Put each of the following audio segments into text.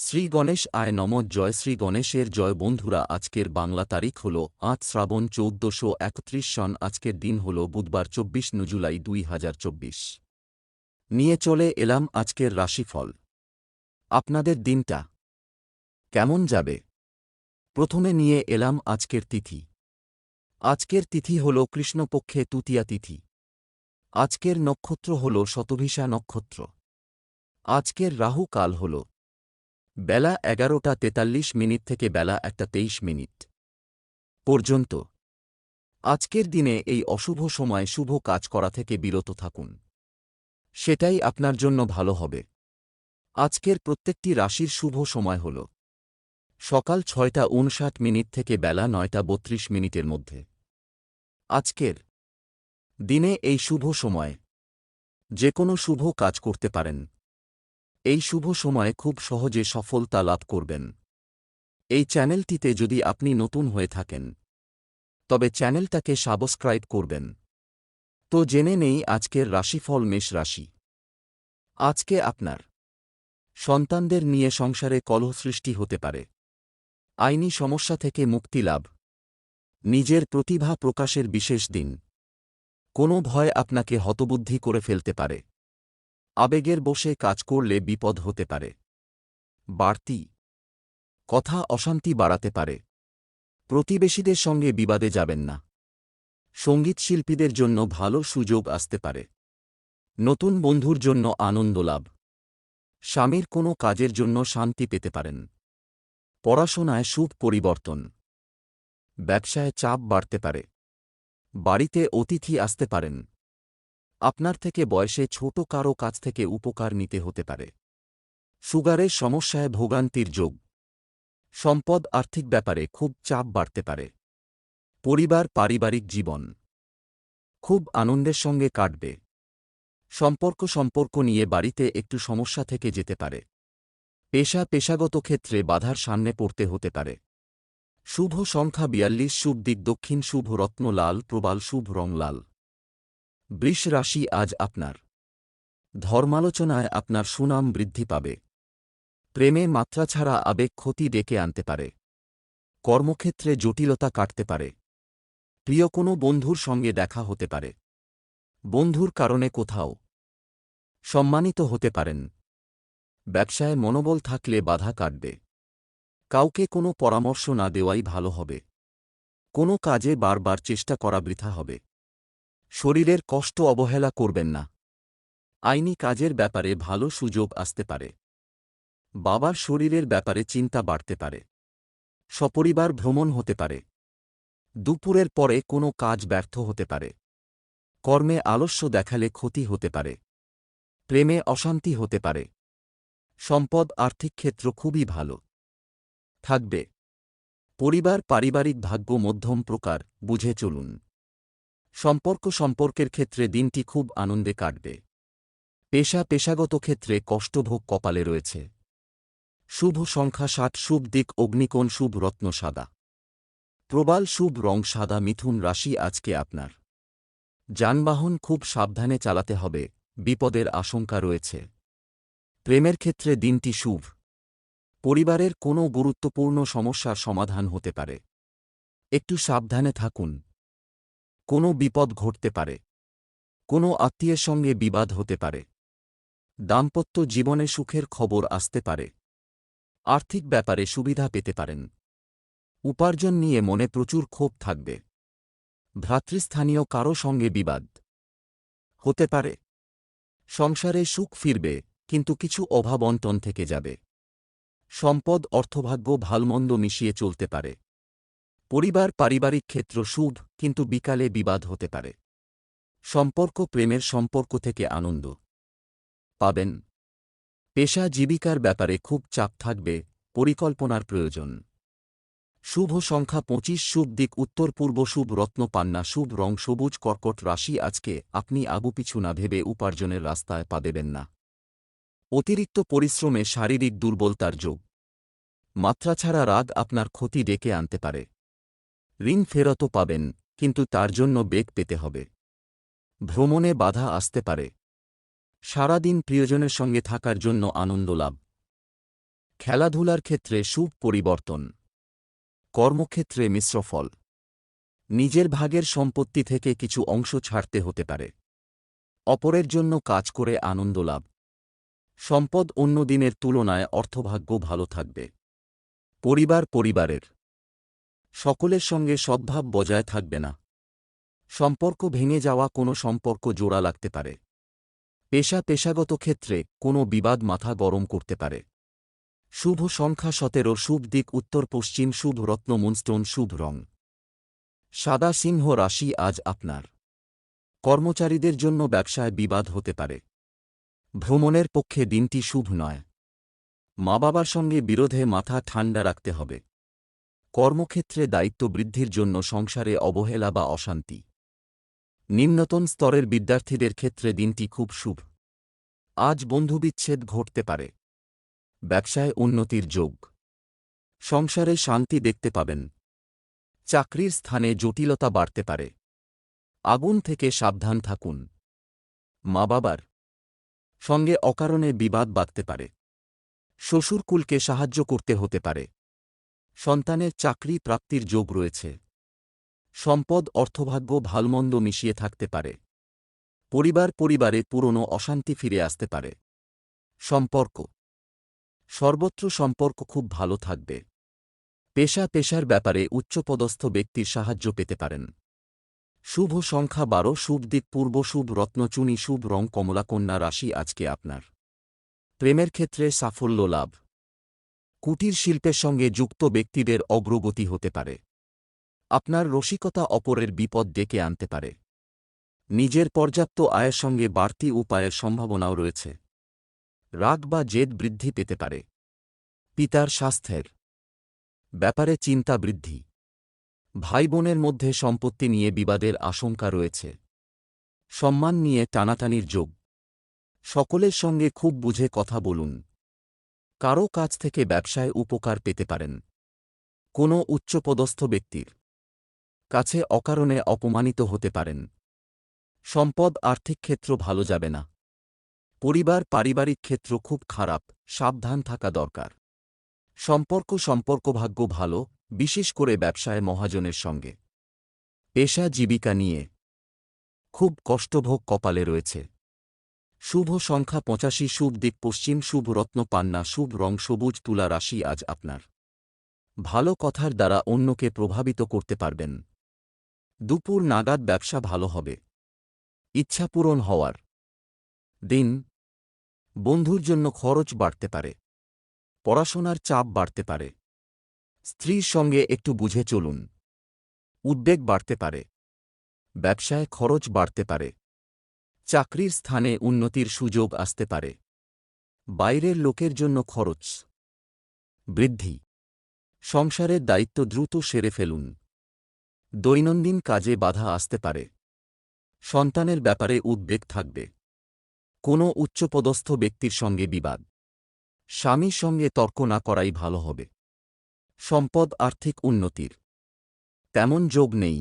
শ্রী গণেশ আয় নমঃ। জয় শ্রী গণেশের জয়। বন্ধুরা, আজকের বাংলা তারিখ হল ৮ শ্রাবণ ১৪৩১ সন। আজকের দিন হল বুধবার ২৪ জুলাই ২০২৪। নিয়ে চলে এলাম আজকের রাশিফল। আপনাদের দিনটা কেমন যাবে? প্রথমে নিয়ে এলাম আজকের তিথি। আজকের তিথি হল কৃষ্ণপক্ষে তৃতীয়া তিথি। আজকের নক্ষত্র হল শতভিষা নক্ষত্র। আজকের রাহু কাল হল বেলা ১১টা ৪৩ থেকে বেলা ১টা ২৩ পর্যন্ত। আজকের দিনে এই অশুভ সময়ে শুভ কাজ করা থেকে বিরত থাকুন, সেটাই আপনার জন্য ভালো হবে। আজকের প্রত্যেকটি রাশির শুভ সময় হল সকাল ৬টা ৫৯ থেকে বেলা ৯টা ৩২ মধ্যে। আজকের দিনে এই শুভ সময়ে যে কোনো শুভ কাজ করতে পারেন। এই শুভ সময়ে খুব সহজে সফলতা লাভ করবেন। এই চ্যানেলটিতে যদি আপনি নতুন হয়ে থাকেন তবে চ্যানেলটাকে সাবস্ক্রাইব করবেন। তো জেনে নেই আজকের রাশিফল। মেষ রাশি। আজকে আপনার সন্তানদের নিয়ে সংসারে কলহ সৃষ্টি হতে পারে। আইনি সমস্যা থেকে মুক্তি লাভ। নিজের প্রতিভা প্রকাশের বিশেষ দিন। কোনো ভয় আপনাকে হতবুদ্ধি করে ফেলতে পারে। আবেগের বশে কাজ করলে বিপদ হতে পারে। বাড়তি কথা অশান্তি বাড়াতে পারে। প্রতিবেশীদের সঙ্গে বিবাদে যাবেন না। সঙ্গীতশিল্পীদের জন্য ভালো সুযোগ আসতে পারে। নতুন বন্ধুর জন্য আনন্দ লাভ। স্বামীর কোনো কাজের জন্য শান্তি পেতে পারেন। পড়াশোনায় শুভ পরিবর্তন। ব্যবসায় চাপ বাড়তে পারে। বাড়িতে অতিথি আসতে পারেন। আপনার থেকে বয়সে ছোট কারও কাছ থেকে উপকার নিতে হতে পারে। সুগারের সমস্যায় ভোগান্তির যোগ। সম্পদ আর্থিক ব্যাপারে খুব চাপ বাড়তে পারে। পরিবার পারিবারিক জীবন খুব আনন্দের সঙ্গে কাটবে। সম্পর্ক নিয়ে বাড়িতে একটু সমস্যা থেকে যেতে পারে। পেশাগত ক্ষেত্রে বাধার সামনে পড়তে হতে পারে। শুভ সংখ্যা ৪২। শুভ দিক দক্ষিণ। শুভ রত্ন লাল প্রবাল। শুভ রং লাল। বৃষ রাশি। আজ আপনার ধর্মালোচনায় আপনার সুনাম বৃদ্ধি পাবে। প্রেমে মাত্রা ছাড়া আবেগ ক্ষতি ডেকে আনতে পারে। কর্মক্ষেত্রে জটিলতা কাটতে পারে। প্রিয় কোনো বন্ধুর সঙ্গে দেখা হতে পারে। বন্ধুর কারণে কোথাও সম্মানিত হতে পারেন। ব্যবসায় মনোবল থাকলে বাধা কাটবে। কাউকে কোনো পরামর্শ না দেওয়াই ভালো হবে। কোনো কাজে বারবার চেষ্টা করা বৃথা হবে। শরীরের কষ্ট অবহেলা করবেন না। আইনি কাজের ব্যাপারে ভালো সুযোগ আসতে পারে। বাবার শরীরের ব্যাপারে চিন্তা বাড়তে পারে। সপরিবার ভ্রমণ হতে পারে। দুপুরের পরে কোনো কাজ ব্যর্থ হতে পারে। কর্মে আলস্য দেখালে ক্ষতি হতে পারে। প্রেমে অশান্তি হতে পারে। সম্পদ আর্থিক ক্ষেত্র খুবই ভালো থাকবে। পরিবার পারিবারিক ভাগ্য মধ্যম প্রকার, বুঝে চলুন। সম্পর্কের ক্ষেত্রে দিনটি খুব আনন্দে কাটবে। পেশাগত ক্ষেত্রে কষ্টভোগ কপালে রয়েছে। শুভ সংখ্যা ৭। শুভ দিক অগ্নিকোণ। শুভ রত্ন সাদা প্রবাল। শুভ রং সাদা। মিথুন রাশি। আজকে আপনার যানবাহন খুব সাবধানে চালাতে হবে। বিপদের আশঙ্কা রয়েছে। প্রেমের ক্ষেত্রে দিনটি শুভ। পরিবারের কোনো গুরুত্বপূর্ণ সমস্যার সমাধান হতে পারে। একটু সাবধানে থাকুন। কোনো বিপদ ঘটতে পারে। কোনো আত্মীয়ের সঙ্গে বিবাদ হতে পারে। দাম্পত্য জীবনে সুখের খবর আসতে পারে। আর্থিক ব্যাপারে সুবিধা পেতে পারেন। উপার্জন নিয়ে মনে প্রচুর ক্ষোভ থাকবে। ভ্রাতৃস্থানীয় কারও সঙ্গে বিবাদ হতে পারে। সংসারে সুখ ফিরবে, কিন্তু কিছু অভাব অনটন থেকে যাবে। সম্পদ অর্থভাগ্য ভালমন্দ মিশিয়ে চলতে পারে। পরিবার পারিবারিক ক্ষেত্র শুভ, কিন্তু বিকালে বিবাদ হতে পারে। প্রেমের সম্পর্ক থেকে আনন্দ পাবেন। পেশা জীবিকার ব্যাপারে খুব চাপ থাকবে। পরিকল্পনার প্রয়োজন। শুভ সংখ্যা ২৫। শুভ দিক উত্তর পূর্ব। শুভ রত্ন পান্না। শুভ রং সবুজ। কর্কট রাশি। আজকে আপনি আগুপিছু না ভেবে উপার্জনের রাস্তায় পা দেবেন না। অতিরিক্ত পরিশ্রমে শারীরিক দুর্বলতার যোগ। মাত্রা ছাড়া রাগ আপনার ক্ষতি ডেকে আনতে পারে। ঋণ ফেরতও পাবেন, কিন্তু তার জন্য বেগ পেতে হবে। ভ্রমণে বাধা আসতে পারে। সারাদিন প্রিয়জনের সঙ্গে থাকার জন্য আনন্দ লাভ। খেলাধুলার ক্ষেত্রে শুভ পরিবর্তন, কর্মক্ষেত্রে মিশ্র ফল, নিজের ভাগের সম্পত্তি থেকে কিছু অংশ ছাড়তে হতে পারে, অপরের জন্য কাজ করে আনন্দ লাভ, সম্পদ অন্য দিনের তুলনায় অর্থভাগ্য ভালো থাকবে, পরিবারের সকলের সঙ্গে সদ্ভাব বজায় থাকবে না, সম্পর্ক ভেঙে যাওয়া কোনো সম্পর্ক জোড়া লাগতে পারে, পেশাগত ক্ষেত্রে কোনো বিবাদ মাথা গরম করতে পারে। শুভ সংখ্যা 17, শুভ দিক উত্তর পশ্চিম, শুভ রত্ন মুনস্টোন, শুভ রং সাদা। সিংহ রাশি আজ আপনার। কর্মচারীদের জন্য ব্যবসায় বিবাদ হতে পারে, ভ্রমণের পক্ষে দিনটি শুভ নয়, মা বাবার সঙ্গে বিরোধে মাথা ঠান্ডা রাখতে হবে, কর্মক্ষেত্রে দায়িত্ব বৃদ্ধির জন্য সংসারে অবহেলা বা অশান্তি, নিম্নতন স্তরের বিদ্যার্থীদের ক্ষেত্রে দিনটি খুব শুভ, আজ বন্ধুবিচ্ছেদ ঘটতে পারে, ব্যবসায় উন্নতির যোগ, সংসারে শান্তি দেখতে পাবেন, চাকরির স্থানে জটিলতা বাড়তে পারে, আগুন থেকে সাবধান থাকুন, মা বাবার সঙ্গে অকারণে বিবাদ বাঁধতে পারে, শ্বশুরকুলকে সাহায্য করতে হতে পারে, সন্তানের চাকরি প্রাপ্তির যোগ রয়েছে, সম্পদ অর্থভাগ্য ভালমন্দ মিশিয়ে থাকতে পারে, পরিবারে পুরনো অশান্তি ফিরে আসতে পারে, সম্পর্ক সর্বত্র সম্পর্ক খুব ভালো থাকবে, পেশার ব্যাপারে উচ্চপদস্থ ব্যক্তির সাহায্য পেতে পারেন। শুভ সংখ্যা 12, শুভ দিক পূর্ব, শুভ রত্নচুনি, শুভ রং কমলা। কন্যা রাশি আজকে আপনার। প্রেমের ক্ষেত্রে সাফল্য লাভ, কুটির শিল্পের সঙ্গে যুক্ত ব্যক্তিদের অগ্রগতি হতে পারে, আপনার রসিকতা অপরের বিপদ ডেকে আনতে পারে, নিজের পর্যাপ্ত আয়ের সঙ্গে বাড়তি উপায়ের সম্ভাবনাও রয়েছে, রাগ বা জেদ বৃদ্ধি পেতে পারে, পিতার স্বাস্থ্যের ব্যাপারে চিন্তা বৃদ্ধি, ভাই বোনের মধ্যে সম্পত্তি নিয়ে বিবাদের আশঙ্কা রয়েছে, সম্মান নিয়ে টানাটানির যোগ, সকলের সঙ্গে খুব বুঝে কথা বলুন, কারও কাছ থেকে ব্যবসায় উপকার পেতে পারেন, কোনো উচ্চপদস্থ ব্যক্তির কাছে অকারণে অপমানিত হতে পারেন, সম্পদ আর্থিক ক্ষেত্র ভালো যাবে না, পারিবারিক ক্ষেত্র খুব খারাপ, সাবধান থাকা দরকার, সম্পর্ক ভাগ্য ভালো, বিশেষ করে ব্যবসায় মহাজনের সঙ্গে, পেশা জীবিকা নিয়ে খুব কষ্টভোগ কপালে রয়েছে। শুভ সংখ্যা 85, শুভ দিক পশ্চিম, শুভ রত্ন পান্না, শুভ রং সবুজ। তুলা রাশি আজ আপনার। ভালো কথার দ্বারা অন্যকে প্রভাবিত করতে পারবেন, দুপুর নাগাদ ব্যবসা ভালো হবে, ইচ্ছা পূরণ হওয়ার দিন, বন্ধুর জন্য খরচ বাড়তে পারে, পড়াশোনার চাপ বাড়তে পারে, স্ত্রীর সঙ্গে একটু বুঝে চলুন, উদ্বেগ বাড়তে পারে, ব্যবসায় খরচ বাড়তে পারে, চাকরির স্থানে উন্নতির সুযোগ আসতে পারে, বাইরের লোকের জন্য খরচ বৃদ্ধি, সংসারের দায়িত্ব দ্রুত সেরে ফেলুন, দৈনন্দিন কাজে বাধা আসতে পারে, সন্তানের ব্যাপারে উদ্বেগ থাকবে, কোনো উচ্চপদস্থ ব্যক্তির সঙ্গে বিবাদ, স্বামীর সঙ্গে তর্ক না করাই ভালো হবে, সম্পদ আর্থিক উন্নতির তেমন যোগ নেই,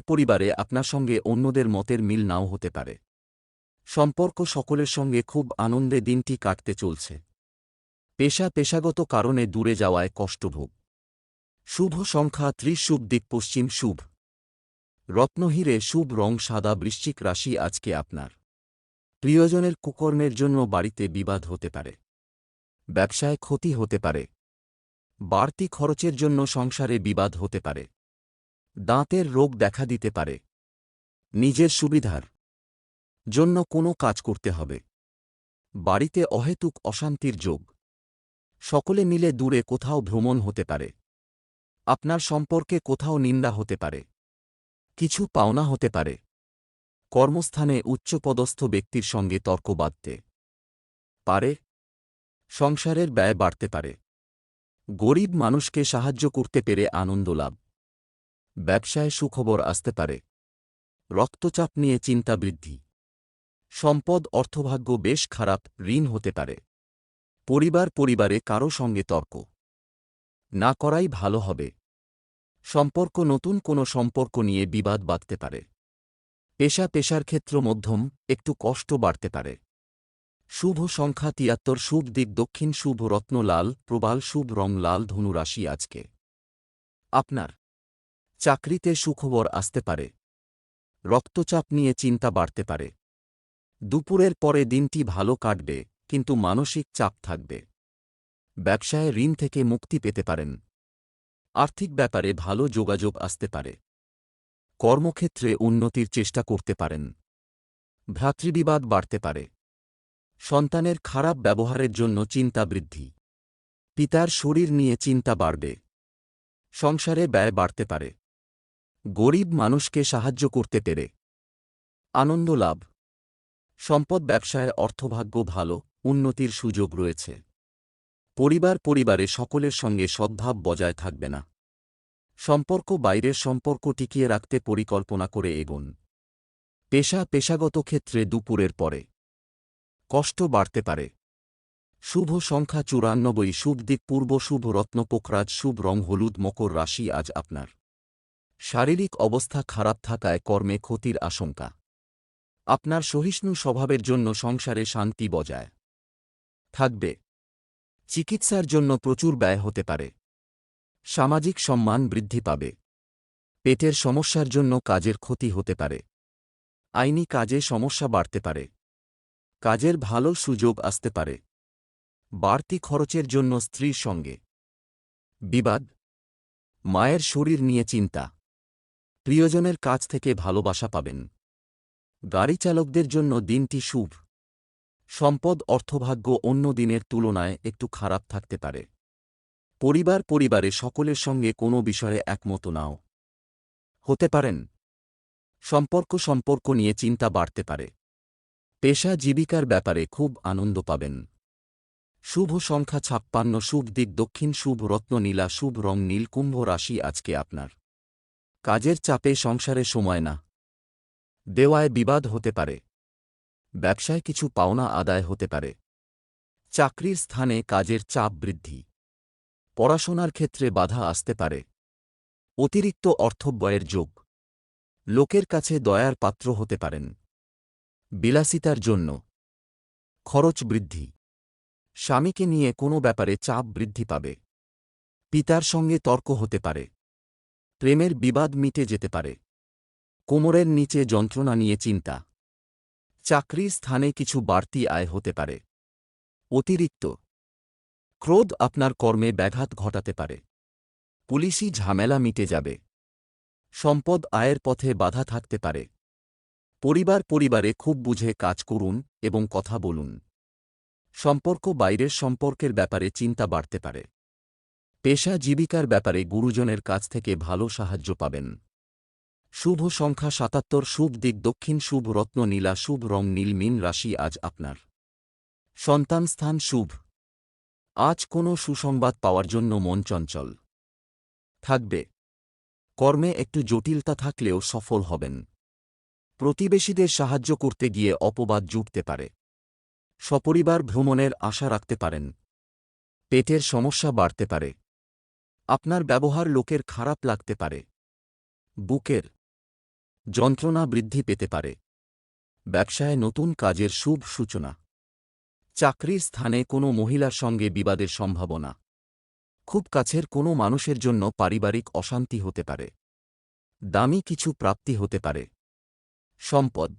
পরিবারে আপনার সঙ্গে অন্যদের মতের মিল নাও হতে পারে, সম্পর্ক সকলের সঙ্গে খুব আনন্দে দিনটি কাটতে চলছে, পেশাগত কারণে দূরে যাওয়ায় কষ্টভোগ। শুভ সংখ্যা 30, শুভ দিক পশ্চিম, শুভ রত্নহীরে, শুভ রং সাদা। বৃশ্চিক রাশি আজকে আপনার। প্রিয়জনের কুকর্মের জন্য বাড়িতে বিবাদ হতে পারে, ব্যবসায় ক্ষতি হতে পারে, বাড়তি খরচের জন্য সংসারে বিবাদ হতে পারে, দাঁতের রোগ দেখা দিতে পারে, নিজের সুবিধার জন্য কোনো কাজ করতে হবে, বাড়িতে অহেতুক অশান্তির যোগ, সকলে মিলে দূরে কোথাও ভ্রমণ হতে পারে, আপনার সম্পর্কে কোথাও নিন্দা হতে পারে, কিছু পাওনা হতে পারে, কর্মস্থানে উচ্চপদস্থ ব্যক্তির সঙ্গে তর্ক বাঁধতে পারে, সংসারের ব্যয় বাড়তে পারে, গরিব মানুষকে সাহায্য করতে পেরে আনন্দ লাভ, ব্যবসায় সুখবর আসতে পারে, রক্তচাপ নিয়ে চিন্তা বৃদ্ধি, সম্পদ অর্থভাগ্য বেশ খারাপ, ঋণ হতে পারে, পরিবারে কারও সঙ্গে তর্ক না করাই ভালো হবে, নতুন কোনো সম্পর্ক নিয়ে বিবাদ বাঁধতে পারে, পেশার ক্ষেত্র মধ্যম, একটু কষ্ট বাড়তে পারে, শুভ সংখ্যা ৭৩, শুভ দিক দক্ষিণ, শুভ রত্ন লাল প্রবাল, শুভ রং লাল। ধনু রাশি আজকে আপনার। চাকরিতে সুখবর আসতে পারে। রক্তচাপ নিয়ে চিন্তা বাড়তে পারে। দুপুরের পরে দিনটি ভালো কাটবে, কিন্তু মানসিক চাপ থাকবে। ব্যবসায় ঋণ থেকে মুক্তি পেতে পারেন। আর্থিক ব্যাপারে ভালো যোগাযোগ আসতে পারে। কর্মক্ষেত্রে উন্নতির চেষ্টা করতে পারেন। ভ্রাতৃবিবাদ বাড়তে পারে। সন্তানের খারাপ ব্যবহারের জন্য চিন্তা বৃদ্ধি। পিতার শরীর নিয়ে চিন্তা বাড়বে। সংসারে ব্যয় বাড়তে পারে। গরিব মানুষকে সাহায্য করতে পেরে আনন্দ লাভ। সম্পদ ব্যবসায় অর্থভাগ্য ভালো, উন্নতির সুযোগ রয়েছে। পরিবারে সকলের সঙ্গে সদ্ভাব বজায় থাকবে না। সম্পর্ক বাইরের সম্পর্ক টিকিয়ে রাখতে পরিকল্পনা করে এগোন। পেশাগত ক্ষেত্রে দুপুরের পরে কষ্ট বাড়তে পারে। শুভ সংখ্যা ৯৪, শুভ দিক পূর্ব, শুভ রত্ন পোখরাজ, শুভ রং হলুদ। মকর রাশি আজ আপনার। শারীরিক অবস্থা খারাপ থাকায় কর্মে ক্ষতির আশঙ্কা। আপনার সহিষ্ণু স্বভাবের জন্য সংসারে শান্তি বজায় থাকবে। চিকিৎসার জন্য প্রচুর ব্যয় হতে পারে। সামাজিক সম্মান বৃদ্ধি পাবে। পেটের সমস্যার জন্য কাজের ক্ষতি হতে পারে। আইনি কাজে সমস্যা বাড়তে পারে। কাজের ভালো সুযোগ আসতে পারে। বাড়তি খরচের জন্য স্ত্রীর সঙ্গে বিবাদ। মায়ের শরীর নিয়ে চিন্তা। প্রিয়জনের কাছ থেকে ভালোবাসা পাবেন। গাড়ি চালকদের জন্য দিনটি শুভ। সম্পদ অর্থভাগ্য অন্য দিনের তুলনায় একটু খারাপ থাকতে পারে। পরিবারে সকলের সঙ্গে কোনো বিষয়ে একমত নাও হতে পারেন। সম্পর্ক নিয়ে চিন্তা বাড়তে পারে। পেশা জীবিকার ব্যাপারে খুব আনন্দ পাবেন। শুভ সংখ্যা ৫৬, শুভ দিক দক্ষিণ, শুভ রত্ন নীলা, শুভ রং নীল। কুম্ভ রাশি আজকে আপনার। কাজের চাপে সংসারে সময় না দেওয়ায় বিবাদ হতে পারে। ব্যবসায় কিছু পাওনা আদায় হতে পারে। চাকরির স্থানে কাজের চাপ বৃদ্ধি। পড়াশোনার ক্ষেত্রে বাধা আসতে পারে। অতিরিক্ত অর্থব্যয়ের যোগ। লোকের কাছে দয়ার পাত্র হতে পারেন। বিলাসিতার জন্য খরচ বৃদ্ধি। স্বামীকে নিয়ে কোনো ব্যাপারে চাপ বৃদ্ধি পাবে। পিতার সঙ্গে তর্ক হতে পারে। প্রেমের বিবাদ মিটে যেতে পারে। কোমরের নিচে যন্ত্রণা নিয়ে চিন্তা। চাকরির স্থানে কিছু বাড়তি আয় হতে পারে। অতিরিক্ত ক্রোধ আপনার কর্মে ব্যাঘাত ঘটাতে পারে। পুলিশি ঝামেলা মিটে যাবে। সম্পদ আয়ের পথে বাধা থাকতে পারে। পরিবারে খুব বুঝে কাজ করুন এবং কথা বলুন। সম্পর্ক বাইরের সম্পর্কের ব্যাপারে চিন্তা বাড়তে পারে। পেশা জীবিকার ব্যাপারে গুরুজনের কাছ থেকে ভালো সাহায্য পাবেন। শুভ সংখ্যা ৭৭, শুভ দিক দক্ষিণ, শুভ রত্ন নীলা, শুভ রং নীল। মীন রাশি আজ আপনার। সন্তান স্থান শুভ। আজ কোনো সুসংবাদ পাওয়ার জন্য মন চঞ্চল থাকবে। কর্মে একটু জটিলতা থাকলেও সফল হবেন। প্রতিবেশীদের সাহায্য করতে গিয়ে অপবাদ জুটতে পারে। সপরিবার ভ্রমণের আশা রাখতে পারেন। পেটের সমস্যা বাড়তে পারে। আপনার ব্যবহার লোকের খারাপ লাগতে পারে। বুকের যন্ত্রণা বৃদ্ধি পেতে পারে। ব্যবসায় নতুন কাজের শুভ সূচনা। চাকরির স্থানে কোনো মহিলার সঙ্গে বিবাদের সম্ভাবনা। খুব কাছের কোনো মানুষের জন্য পারিবারিক অশান্তি হতে পারে। দামি কিছু প্রাপ্তি হতে পারে। সম্পদ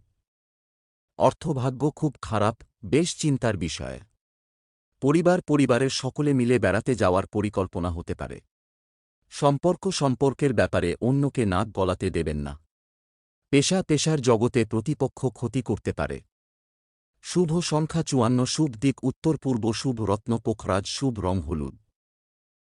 অর্থভাগ্য খুব খারাপ, বেশ চিন্তার বিষয়। পরিবারের সকলে মিলে বেড়াতে যাওয়ার পরিকল্পনা হতে পারে। সম্পর্কের ব্যাপারে অন্যকে নাক গলাতে দেবেন না। পেশার জগতে প্রতিপক্ষ ক্ষতি করতে পারে। শুভ সংখ্যা ৫৪, শুভ দিক উত্তর পূর্ব, শুভ রত্ন পোখরাজ, শুভ রং হলুদ।